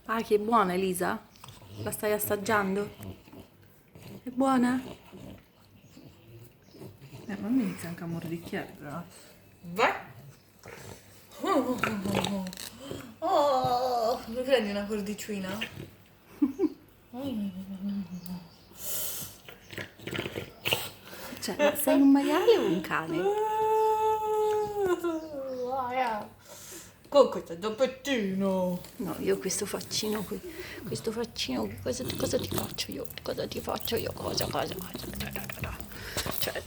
Ah, che buona Elisa? La stai assaggiando? È buona? Ma mi inizia anche a mordicchiare però. Vai. Oh, mi prendi una cordicina? Cioè, ma sei un maiale o un cane? Con questo zappettino. No, io questo faccino qui, cosa ti faccio io? Cosa ti faccio io? Cosa? Cioè,